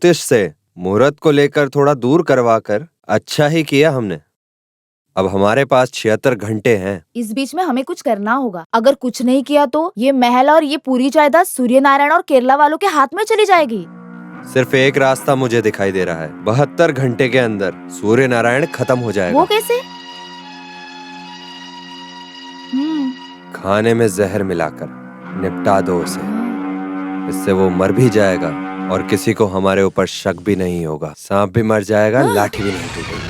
ज्योतिष से मुहूर्त को लेकर थोड़ा दूर करवाकर अच्छा ही किया हमने। अब हमारे पास 76 घंटे हैं। इस बीच में हमें कुछ करना होगा। अगर कुछ नहीं किया तो ये महल और ये पूरी जायदाद सूर्य नारायण और केरला वालों के हाथ में चली जाएगी। सिर्फ एक रास्ता मुझे दिखाई दे रहा है। 72 घंटे के अंदर सूर्य नारायण खत्म हो जाएगा। वो कैसे? खाने में जहर मिलाकर निपटा दो उसे। इससे वो मर भी जाएगा और किसी को हमारे ऊपर शक भी नहीं होगा। सांप भी मर जाएगा, लाठी भी नहीं टूटेगी।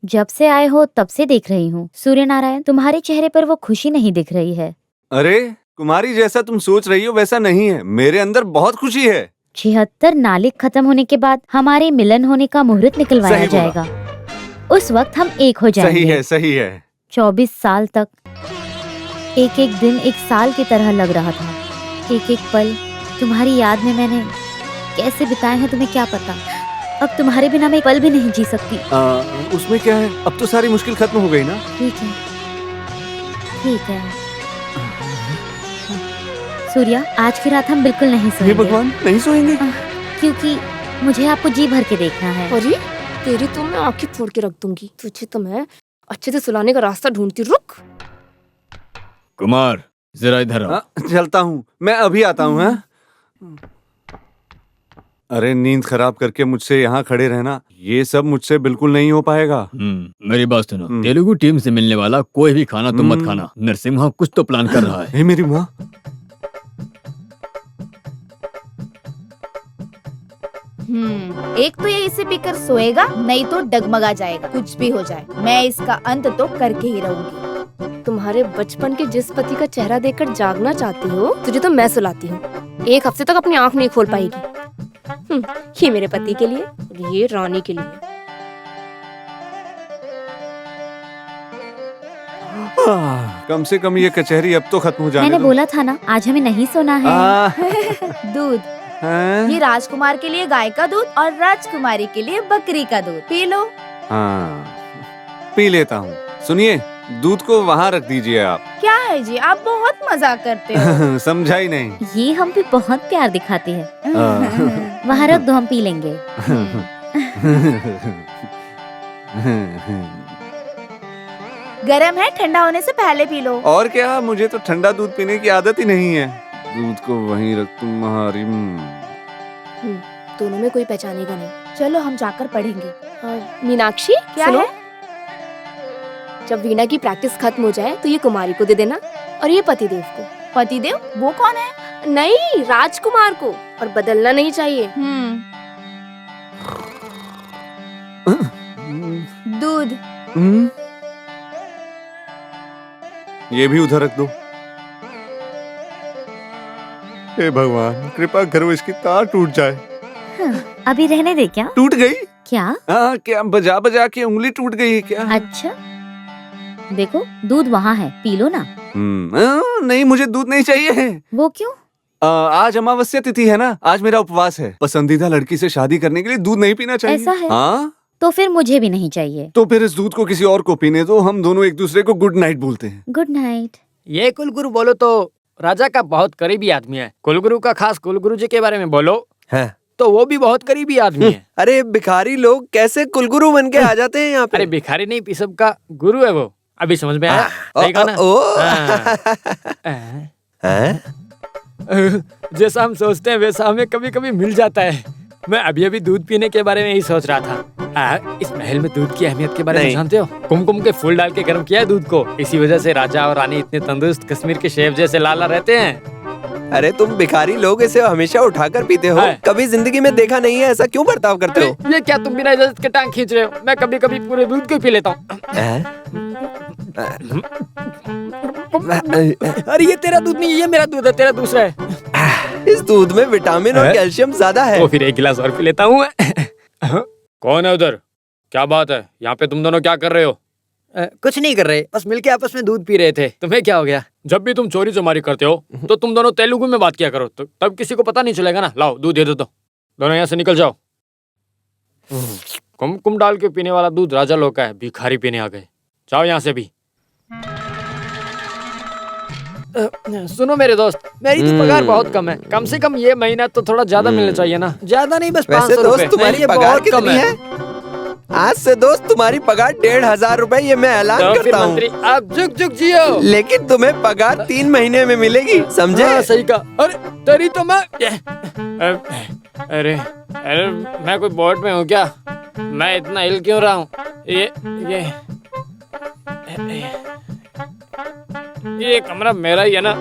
जब से आए हो तब से देख रही हूँ सूर्य नारायण, तुम्हारे चेहरे पर वो खुशी नहीं दिख रही है। अरे कुमारी, जैसा तुम सोच रही हो वैसा नहीं है। मेरे अंदर बहुत खुशी है। 76 नालिक खत्म होने के बाद हमारे मिलन होने का मुहूर्त निकलवाया सही बोला। जाएगा। उस वक्त हम एक हो जाएंगे। सही है, सही है। 24 साल तक एक एक दिन एक साल की तरह लग रहा था। एक एक पल तुम्हारी याद में मैंने कैसे बिताए हैं तुम्हें क्या पता। अब तुम्हारे बिना मैं एक पल भी नहीं जी सकती। उसमें क्या है, अब तो सारी मुश्किल खत्म हो गई ना। ठीक है, ठीक है। सूर्या, आज की रात हम बिल्कुल नहीं हे सोएंगे। भगवान, नहीं सोएंगे? क्योंकि मुझे आपको जी भर के देखना है। अरे तेरी तो मैं आंखें फोड़ के रख दूंगी। तुझे तो मैं अच्छे से सुलाने का रास्ता ढूंढती। रुक। कुमार, जरा इधर आओ। चलता हूँ, मैं अभी आता हूँ। हाँ? अरे नींद खराब करके मुझसे यहाँ खड़े रहना, ये सब मुझसे बिल्कुल नहीं हो पाएगा। मेरी बात सुनो। तेलुगु टीम से मिलने वाला कोई भी खाना तुम मत खाना। नरसिम्हा कुछ तो प्लान कर रहा है। हे मेरी माँ। एक तो ये इसे पीकर सोएगा, नहीं तो डगमगा जाएगा। कुछ भी हो जाए मैं इसका अंत तो करके ही रहूंगी। तुम्हारे बचपन के जिस पति का चेहरा देखकर जागना चाहती हो, तुझे तो मैं सुलाती हूँ। एक हफ्ते तक अपनी आंख नहीं खोल पाएगी। ये मेरे पति के लिए और ये रानी के लिए। कम से कम ये कचहरी अब तो खत्म हो जाने मैंने दो। बोला था ना, आज हमें नहीं सोना है। दूध, हैं? ये राजकुमार के लिए गाय का दूध और राजकुमारी के लिए बकरी का दूध। P low. हाँ, पी लेता हूँ। सुनिए, दूध को वहाँ रख दीजिए आप। क्या है जी, आप बहुत मजाक करते हो। समझा ही नहीं। ये हम पे बहुत प्यार दिखाती है। वहाँ रख दो, हम पी लेंगे। गरम है, ठंडा होने से पहले पी लो। और क्या, मुझे तो ठंडा दूध पीने की आदत ही नहीं है। दूध को वहीं रख तुम्हारी। दोनों में कोई पहचानेगा नहीं। चलो हम जाकर पढ़ेंगे। मीनाक्षी, क्या सुनो? है? जब वीणा की प्रैक्टिस खत्म हो जाए तो ये कुमारी को दे देना और ये पतिदेव को। पतिदेव वो कौन है? नहीं, राजकुमार को। और बदलना नहीं चाहिए। दूध। ये भी उधर रख दो। हे भगवान, कृपा करो इसकी तार टूट जाए। अभी रहने दे। क्या टूट गई? क्या? हाँ, क्या बजा बजा के उंगली टूट गई है क्या? अच्छा, देखो दूध वहाँ है, पी लो ना। नहीं, मुझे दूध नहीं चाहिए। वो क्यों? आज अमावस्या तिथि है ना, आज मेरा उपवास है। पसंदीदा लड़की से शादी करने के लिए दूध नहीं पीना चाहिए। ऐसा है? हाँ, तो फिर मुझे भी नहीं चाहिए। तो फिर इस दूध को किसी और को पीने दो। हम दोनों एक दूसरे को गुड नाइट बोलते हैं। Good night. ये कुलगुरु बोलो तो राजा का बहुत करीबी आदमी है। कुलगुरु का खास कुलगुरु जी के बारे में बोलो है तो वो भी बहुत करीबी आदमी है। अरे भिखारी लोग कैसे कुलगुरु बन के आ जाते हैं यहाँ पे? अरे भिखारी नहीं, पिसब का गुरु है वो। अभी समझ में आया? सही कहा ना? जैसा हम सोचते हैं वैसा हमें कभी कभी मिल जाता है। मैं अभी अभी दूध पीने के बारे में ही सोच रहा था। इस महल में दूध की अहमियत के बारे में जानते हो? कुमकुम के फूल डाल के गर्म किया है दूध को। इसी वजह से राजा और रानी इतने तंदुरुस्त, कश्मीर के शेफ जैसे लाला रहते हैं। अरे तुम भिखारी लोग इसे हमेशा उठाकर पीते हो। कभी जिंदगी में देखा नहीं है, ऐसा क्यों बर्ताव करते हो? ये क्या तुम बिना इजाजत के टांग खींच रहे हो? मैं कभी कभी पूरे दूध को पी लेता हूँ। अरे ये तेरा दूध नहीं है, ये मेरा दूध है, तेरा दूसरा है। इस दूध में विटामिन और कैल्शियम ज्यादा है। तो फिर एक गिलास और पी लेता हूँ। कौन है उधर? क्या बात है? यहाँ पे तुम दोनों क्या कर रहे हो? कुछ नहीं कर रहे, बस मिलके आपस में दूध पी रहे थे। तुम्हें क्या हो गया? जब भी तुम चोरी चमारी करते हो तो तुम दोनों तेलुगु में बात किया करो, तो तब किसी को पता नहीं चलेगा ना। लाओ दूध दे दो। दोनों यहाँ से निकल जाओ। कुमकुम डाल के पीने वाला दूध राजा लोग का है, भिखारी पीने आ गए। जाओ यहाँ से भी। सुनो मेरे दोस्त, मेरी तो पगार बहुत कम है। कम से कम ये महीना तो थोड़ा ज्यादा मिलना चाहिए ना। ज्यादा नहीं, बस वैसे 500 दोस्त रुपए। तुम्हारी नहीं, पगार बहुत कम कितनी है? आज से दोस्त तुम्हारी पगार 1500 रुपए, ये मैं ऐलान तो फिर करता हूँ। मंत्री आप जुग जुग जियो। लेकिन तुम्हें पगार 3 महीने में मिलेगी, समझे? हाँ, सही कहा। अरे तेरी तो मैं अरे अरे मैं कोई बोर्ड में हूँ क्या? मैं इतना हिल क्यों रहा हूँ? ये कमरा मेरा ही है ना?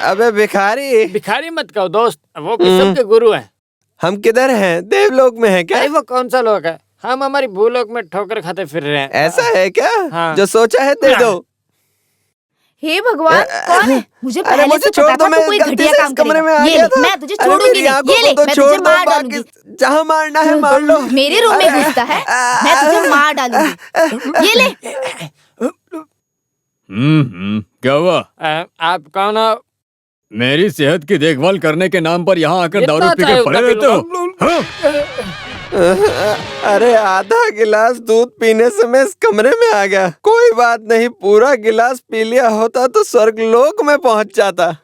अबे भिखारी, भिखारी मत कहो दोस्त, वो किस्म के गुरु हैं। हम किधर हैं? देवलोक में हैं क्या? अरे वो कौन सा लोग है? हम हमारी भूलोक में ठोकर खाते फिर रहे हैं। ऐसा है क्या? हाँ। जो सोचा है दे दो। हे भगवान, कौन है? मुझे अरे पहले मुझे से छोड़ पता दो, था मैं तू कोई गलती घटिया से काम इस कमरे में करेगा। आ ये गया ले, था। मैं तुझे अरे छोड़ूंगी मेरी नहीं। आंखों ये को ले, तो मैं छोड़ तुझे दो, मार बाकी डालूंगी। जहाँ मारना है मार लो। मेरे रूम में घुसता है, मैं तुझे मार डालूंगी। ये ले। क्या हुआ? आप कौन हो? मेरी सेहत की देखभाल करने के नाम पर यहाँ आकर जितना दारू पी चाहे के पड़े उतना रहते पी हो? हाँ? अरे आधा गिलास दूध पीने से मैं इस कमरे में आ गया। कोई बात नहीं, पूरा गिलास पी लिया होता तो स्वर्गलोक में पहुंच जाता।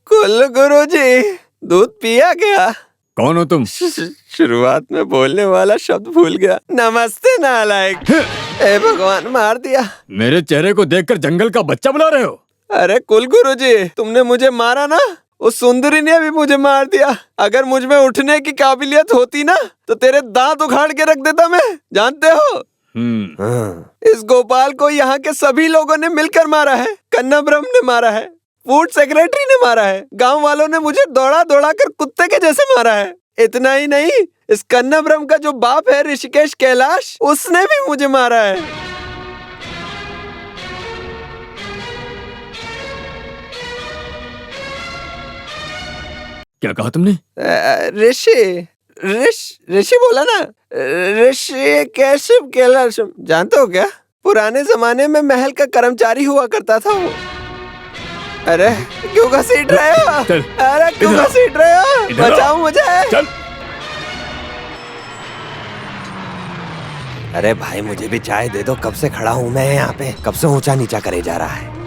कुल गुरुजी, दूध पिया गया? कौन हो तुम? शुरुआत में बोलने वाला शब्द भूल गया। नमस्ते नालायक। ए भगवान, मार दिया। मेरे चेहरे को देखकर जंगल का बच्चा बुला रहे हो? अरे कुल गुरुजी, तुमने मुझे मारा ना, उस सुंदरी ने भी मुझे मार दिया। अगर मुझ में उठने की काबिलियत होती ना तो तेरे दांत उखाड़ के रख देता मैं, जानते हो? इस गोपाल को यहाँ के सभी लोगों ने मिलकर मारा है। कन्नाब्रह्म ने मारा है, फूड सेक्रेटरी ने मारा है, गांव वालों ने मुझे दौड़ा दौड़ा कर कुत्ते के जैसे मारा है। इतना ही नहीं, इस कन्नाब्रह्म का जो बाप है ऋषिकेश कैलाश, उसने भी मुझे मारा है। क्या कहा तुमने? ऋषि बोला ना, ऋषि कैसे कैलाश, जानते हो क्या? पुराने जमाने में महल का कर्मचारी हुआ करता था वो। अरे क्यों घसीट रहे हो? अरे क्यों घसीट रहे हो? बचाओ मुझे। चल। अरे भाई मुझे भी चाय दे दो, कब से खड़ा हूँ मैं यहाँ पे, कब से ऊंचा नीचा करे जा रहा है।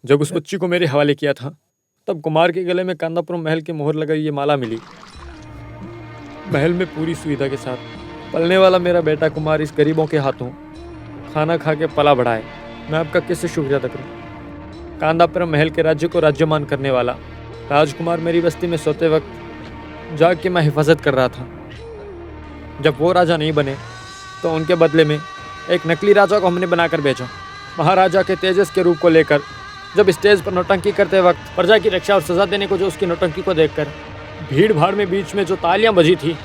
जब उस बच्ची को मेरे हवाले किया था तब कुमार के गले में कांदापुरम महल की मोहर लगाई ये माला मिली। महल में पूरी सुविधा के साथ पलने वाला मेरा बेटा कुमार इस गरीबों के हाथों खाना खा के पला बढ़ा है। मैं आपका कैसे शुक्रिया अदा करूं? कांदापुरम महल के राज्य को राज्यमान करने वाला राजकुमार मेरी बस्ती में सोते वक्त जाग के मैं हिफाजत कर रहा था। जब वो राजा नहीं बने तो उनके बदले में एक नकली राजा को हमने बनाकर भेजा। महाराजा के तेजस के रूप को लेकर जब स्टेज पर नौटंकी करते वक्त प्रजा की रक्षा और सजा देने को जो उसकी नौटंकी को देखकर भीड़ भाड़ में बीच में जो तालियां बजी थी,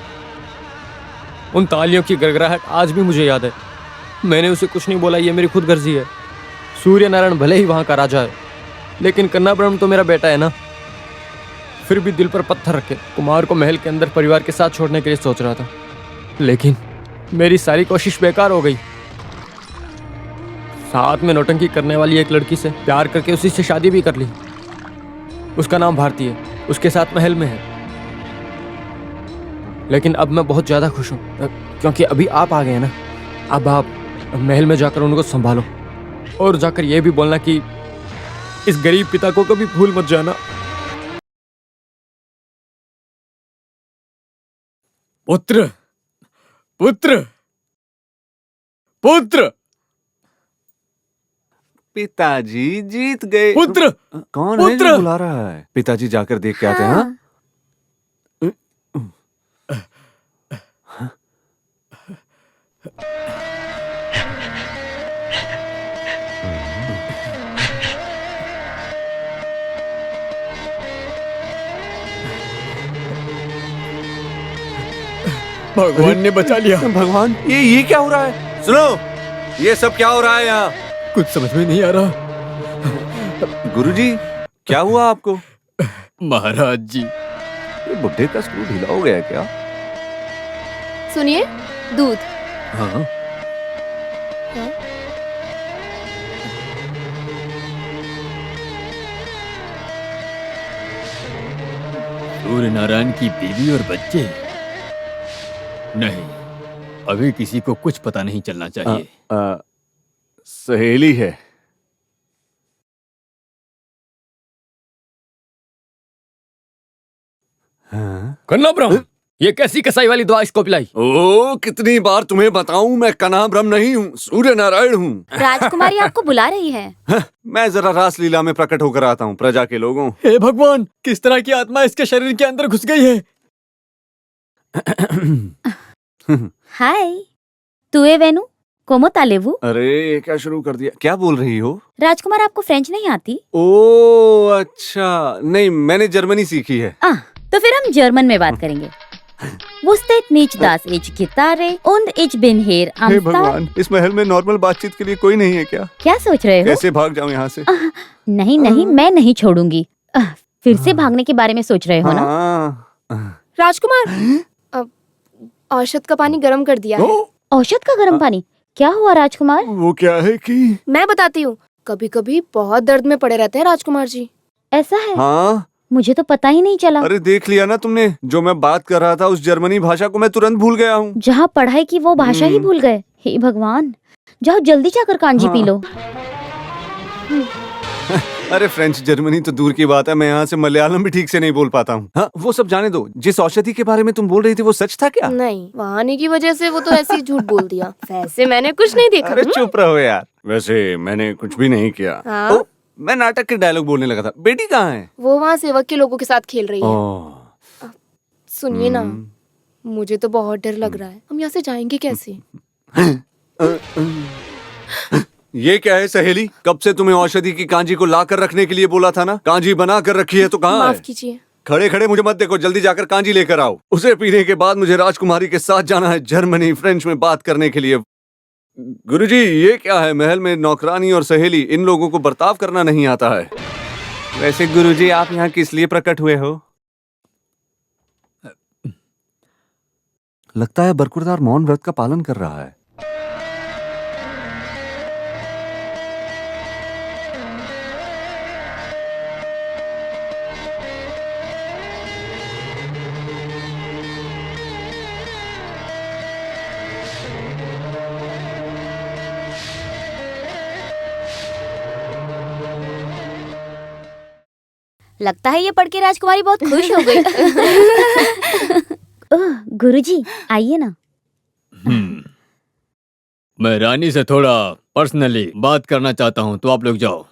उन तालियों की गड़गड़ाहट आज भी मुझे याद है। मैंने उसे कुछ नहीं बोला, ये मेरी खुद गर्जी है। सूर्य नारायण भले ही वहाँ का राजा है, लेकिन कन्नाब्रह्म तो मेरा बेटा है ना। फिर भी दिल पर पत्थर रखे कुमार को महल के अंदर परिवार के साथ छोड़ने के लिए सोच रहा था, लेकिन मेरी सारी कोशिश बेकार हो गई। साथ में नौटंकी करने वाली एक लड़की से प्यार करके उसी से शादी भी कर ली। उसका नाम भारती है, उसके साथ महल में है। लेकिन अब मैं बहुत ज्यादा खुश हूँ क्योंकि अभी आप आ गए ना। अब आप महल में जाकर उनको संभालो और जाकर यह भी बोलना कि इस गरीब पिता को कभी भूल मत जाना। पुत्र पुत्र पुत्र पिताजी जीत गए। पुत्र कौन है पुत्र! जो बुला रहा है? पिताजी जाकर देख के आते हैं। हाँ? भगवान ने बचा लिया। भगवान, ये क्या हो रहा है? सुनो, ये सब क्या हो रहा है यहाँ? कुछ समझ में नहीं आ रहा। गुरुजी, क्या हुआ आपको? महाराज जी, ये बुड्ढे का स्क्रू ढीला हो गया है क्या? सुनिए, दूध। हाँ सूर्य नारायण की बीवी और बच्चे? नहीं, अभी किसी को कुछ पता नहीं चलना चाहिए। सहेली है। हाँ? कन्नाब्रह्म, ये कैसी कसाई वाली दवा इसको पिलाई? ओ, कितनी बार तुम्हें बताऊं, मैं कन्नाब्रह्म नहीं हूँ, सूर्य नारायण हूँ। राजकुमारी आपको बुला रही है। मैं जरा रासलीला में प्रकट होकर आता हूँ प्रजा के लोगों। हे भगवान, किस तरह की आत्मा इसके शरीर के अंदर घुस गई है? हाय, तुए वेनु कोमो तालेवु। अरे, ये क्या शुरू कर दिया? क्या बोल रही हो? राजकुमार, आपको फ्रेंच नहीं आती? ओ अच्छा, नहीं, मैंने जर्मनी सीखी है। तो फिर हम जर्मन में बात करेंगे। Wustet nicht, dass ich Gitarre und ich bin hier am hey Start? भगवान, इस महल में नॉर्मल बातचीत के लिए कोई नहीं है क्या? क्या सोच रहे हो? कैसे भाग जाऊं यहाँ से? नहीं नहीं, मैं नहीं छोड़ूंगी। फिर से भागने के बारे में सोच रहे हो ना? हाँ। राजकुमार, औषध का पानी गर्म कर दिया है। औषध का गर्म पानी? क्या हुआ राजकुमार? वो क्या है कि मैं बताती हूँ। कभी कभी बहुत दर्द में पड़े रहते हैं राजकुमार जी। ऐसा है? हाँ, मुझे तो पता ही नहीं चला। अरे देख लिया ना तुमने, जो मैं बात कर रहा था उस जर्मनी भाषा को मैं तुरंत भूल गया हूँ। जहाँ पढ़ाई की वो भाषा ही भूल गए। हे भगवान, जाओ जल्दी जाकर कांजी पी लो। अरे फ्रेंच जर्मनी तो दूर की बात है, मैं यहाँ से मलयालम भी ठीक से नहीं बोल पाता हूँ। हाँ, वो सब जाने दो। जिस औषधि के बारे में तुम बोल रही थी वो सच था क्या? नहीं, वहाँ आने की वजह से वो तो ऐसे ही झूठ बोल दिया। वैसे मैंने कुछ नहीं देखा। अरे चुप रहो यार। वैसे मैंने कुछ भी नहीं किया। हाँ? ओ, मैं नाटक के डायलॉग बोलने लगा था। बेटी कहाँ है? वो वहाँ सेवक के लोगों के साथ खेल रही है। ओह, सुनिए ना, मुझे तो बहुत डर लग रहा है। हम यहाँ से जाएंगे कैसे? ये क्या है सहेली? कब से तुम्हें औषधि की कांजी को ला कर रखने के लिए बोला था ना? कांजी बना कर रखी है तो कहाँ है? माफ कीजिए। खड़े खड़े मुझे मत देखो, जल्दी जाकर कांजी लेकर आओ। उसे पीने के बाद मुझे राजकुमारी के साथ जाना है जर्मनी, फ्रेंच में बात करने के लिए। गुरुजी, ये क्या है? महल में नौकरानी और सहेली, इन लोगों को बर्ताव करना नहीं आता है। वैसे गुरुजी, आप यहाँ किस लिए प्रकट हुए हो? लगता है बरकुरदार मौन व्रत का पालन कर रहा है। लगता है ये पढ़ के राजकुमारी बहुत खुश हो गई। ओह, गुरुजी, आइए ना। मैं रानी से थोड़ा पर्सनली बात करना चाहता हूँ, तो आप लोग जाओ।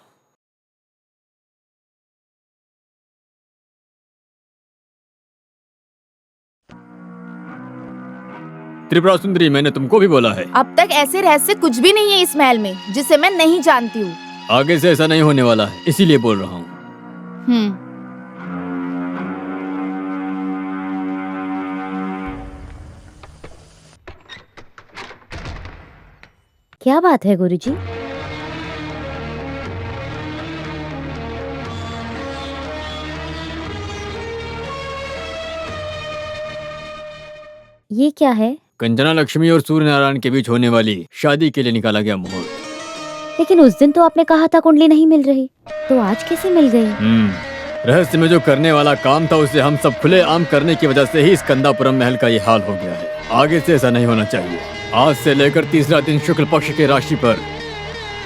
त्रिपुरा सुंदरी, मैंने तुमको भी बोला है। अब तक ऐसे रहस्य कुछ भी नहीं है इस महल में जिसे मैं नहीं जानती हूँ। आगे से ऐसा नहीं होने वाला है, इसीलिए बोल रहा हूँ। क्या बात है गुरुजी? ये क्या है? कंचना लक्ष्मी और सूर्य नारायण के बीच होने वाली शादी के लिए निकाला गया मुहूर्त। लेकिन उस दिन तो आपने कहा था कुंडली नहीं मिल रही, तो आज कैसे मिल गई? रहस्य में जो करने वाला काम था उसे हम सब खुले आम करने की वजह से ही स्कंदापुरम महल का ये हाल हो गया है। आगे से ऐसा नहीं होना चाहिए। आज से लेकर तीसरा दिन शुक्ल पक्ष के राशि पर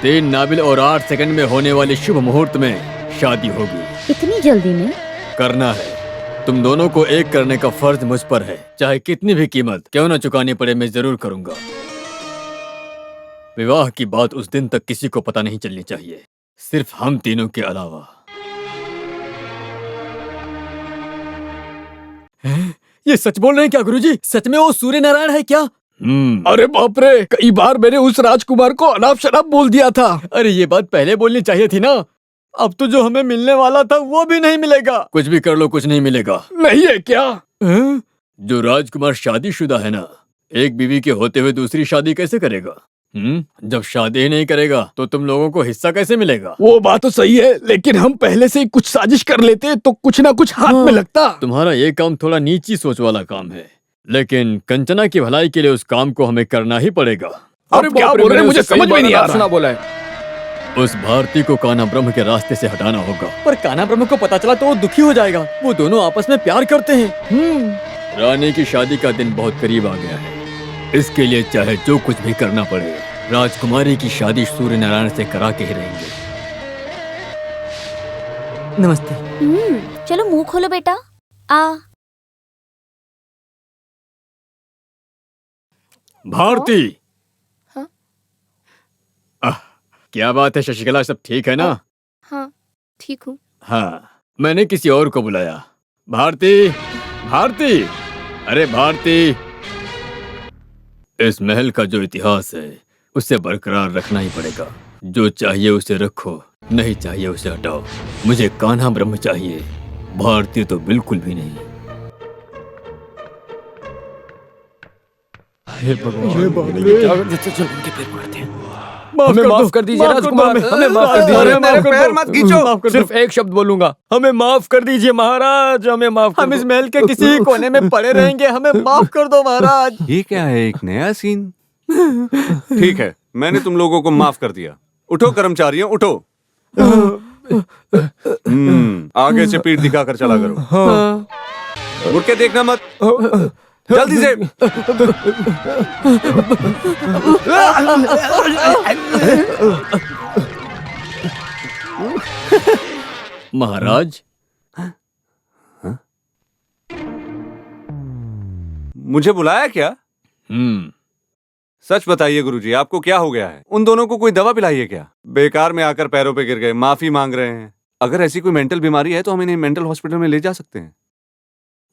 3 नाबिल और 8 सेकंड में होने वाले शुभ मुहूर्त में शादी होगी। इतनी जल्दी में? करना है। तुम दोनों को एक करने का फर्ज मुझ पर है, चाहे कितनी भी कीमत क्यों न चुकानी पड़े, मैं जरूर करूंगा। विवाह की बात उस दिन तक किसी को पता नहीं चलनी चाहिए, सिर्फ हम तीनों के अलावा। ये सच बोल रहे हैं क्या गुरुजी? सच में वो सूर्य नारायण है क्या? अरे बाप रे, कई बार मैंने उस राजकुमार को अनाप शनाप बोल दिया था। अरे ये बात पहले बोलनी चाहिए थी ना। अब तो जो हमें मिलने वाला था वो भी नहीं मिलेगा। कुछ भी कर लो, कुछ नहीं मिलेगा। नहीं है क्या? जो राजकुमार शादीशुदा है ना, एक बीवी के होते हुए दूसरी शादी कैसे करेगा? जब शादी ही नहीं करेगा तो तुम लोगों को हिस्सा कैसे मिलेगा? वो बात तो सही है, लेकिन हम पहले से ही कुछ साजिश कर लेते तो कुछ ना कुछ हाथ में लगता। तुम्हारा ये काम थोड़ा नीची सोच वाला काम है, लेकिन कंचना की भलाई के लिए उस काम को हमें करना ही पड़ेगा। अरे क्या बोल रहे हैं, मुझे समझ में नहीं आ रहा। बोला है उस भारती को कान्हा ब्रह्म के रास्ते से हटाना होगा। पर कान्हा ब्रह्म को पता चला तो वो दुखी हो जाएगा। वो दोनों आपस में प्यार करते हैं। रानी की शादी का दिन बहुत करीब आ गया है। इसके लिए चाहे जो कुछ भी करना पड़े, राजकुमारी की शादी सूर्य नारायण से करा के ही रहेंगे। नमस्ते। चलो मुंह खोलो बेटा। भारती। हाँ? क्या बात है शशिकला, सब ठीक है ना? हाँ ठीक हूँ। हाँ, मैंने किसी और को बुलाया। भारती, भारती, अरे भारती। इस महल का जो इतिहास है उसे बरकरार रखना ही पड़ेगा। जो चाहिए उसे रखो, नहीं चाहिए उसे हटाओ। मुझे कान्हा ब्रह्म चाहिए, भारती तो बिल्कुल भी नहीं। हे भगवान, चलो उनके पैर मारते हैं। हमें माफ कर दीजिए राजकुमार, हमें माफ कर दीजिए। मेरे पैर मत खींचो। सिर्फ एक शब्द बोलूंगा, हमें माफ कर दीजिए महाराज, हमें माफ कर हम दो। इस महल के किसी कोने में पड़े रहेंगे, हमें माफ कर दो महाराज। ये क्या है, एक नया सीन? ठीक है, मैंने तुम लोगों को माफ कर दिया। उठो कर्मचारियों, उठो। आगे से पीठ दिखाकर चला करो। मुड़ के देखना मत, जल्दी से। महाराज, मुझे बुलाया क्या? सच बताइए गुरुजी, आपको क्या हो गया है? उन दोनों को कोई दवा पिलाई है क्या? बेकार में आकर पैरों पे गिर गए, माफी मांग रहे हैं। अगर ऐसी कोई मेंटल बीमारी है तो हम इन्हें मेंटल हॉस्पिटल में ले जा सकते हैं।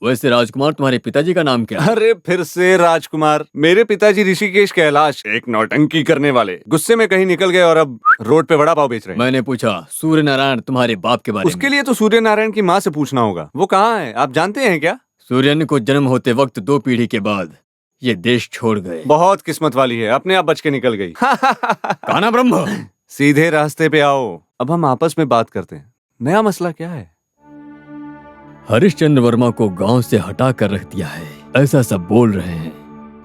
वैसे राजकुमार, तुम्हारे पिताजी का नाम क्या है? अरे फिर से राजकुमार? मेरे पिताजी ऋषिकेश कैलाश, एक नौटंकी करने वाले, गुस्से में कहीं निकल गए और अब रोड पे वड़ा पाव बेच रहे हैं। मैंने पूछा सूर्य नारायण तुम्हारे बाप के बारे में। उसके लिए तो सूर्य नारायण की माँ से पूछना होगा। वो कहाँ है, आप जानते हैं क्या? सूर्यन को जन्म होते वक्त 2 पीढ़ी के बाद ये देश छोड़ गए। बहुत किस्मत वाली है, अपने आप बच के निकल गई। कान्हा ब्रह्म, सीधे रास्ते पे आओ। अब हम आपस में बात करते हैं। नया मसला क्या है? हरिश्चंद्र वर्मा को गांव से हटा कर रख दिया है, ऐसा सब बोल रहे हैं,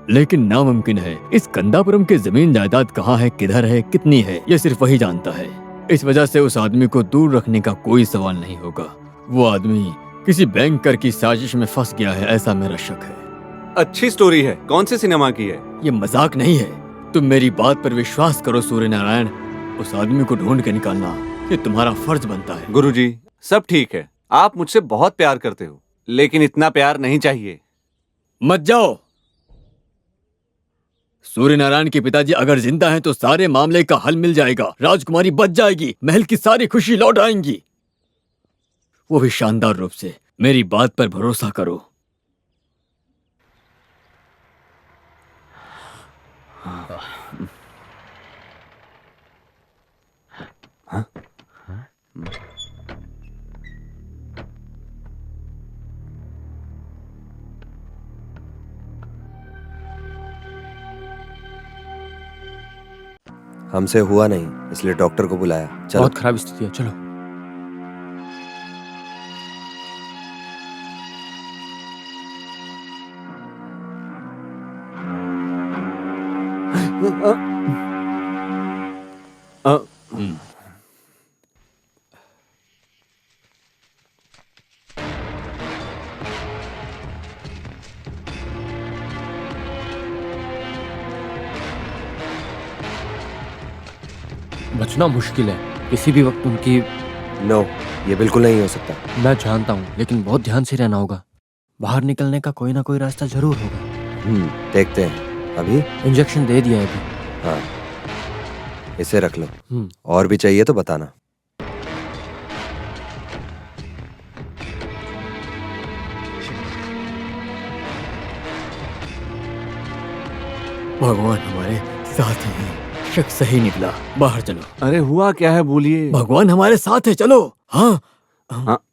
लेकिन नामुमकिन है। इस कंदापुरम की जमीन जायदाद कहाँ है, किधर है, कितनी है, ये सिर्फ वही जानता है। इस वजह से उस आदमी को दूर रखने का कोई सवाल नहीं होगा। वो आदमी किसी बैंकर की साजिश में फंस गया है, ऐसा मेरा शक है। अच्छी स्टोरी है। कौन से सिनेमा की है? ये मजाक नहीं है। तुम मेरी बात पर विश्वास करो सूर्य नारायण। उस आदमी को ढूंढ के निकालना ये तुम्हारा फर्ज बनता है। गुरुजी, सब ठीक है। आप मुझसे बहुत प्यार करते हो, लेकिन इतना प्यार नहीं चाहिए। मत जाओ। सूर्य नारायण के पिताजी अगर जिंदा हैं तो सारे मामले का हल मिल जाएगा। राजकुमारी बच जाएगी, महल की सारी खुशी लौट आएंगी, वो भी शानदार रूप से। मेरी बात पर भरोसा करो। हमसे हुआ नहीं, इसलिए डॉक्टर को बुलाया। चलो। बहुत खराब स्थिति है, चलो। बचना मुश्किल है, किसी भी वक्त उनकी। नो, ये बिल्कुल नहीं हो सकता। मैं जानता हूँ, लेकिन बहुत ध्यान से रहना होगा। बाहर निकलने का कोई ना कोई रास्ता जरूर होगा। देखते हैं। अभी इंजेक्शन दे दिया है अभी। हाँ, इसे रख लो। और भी चाहिए तो बताना। भगवान हमारे साथ हैं। शक सही निकला। बाहर चलो। अरे हुआ क्या है बोलिए। भगवान हमारे साथ है, चलो। हाँ हाँ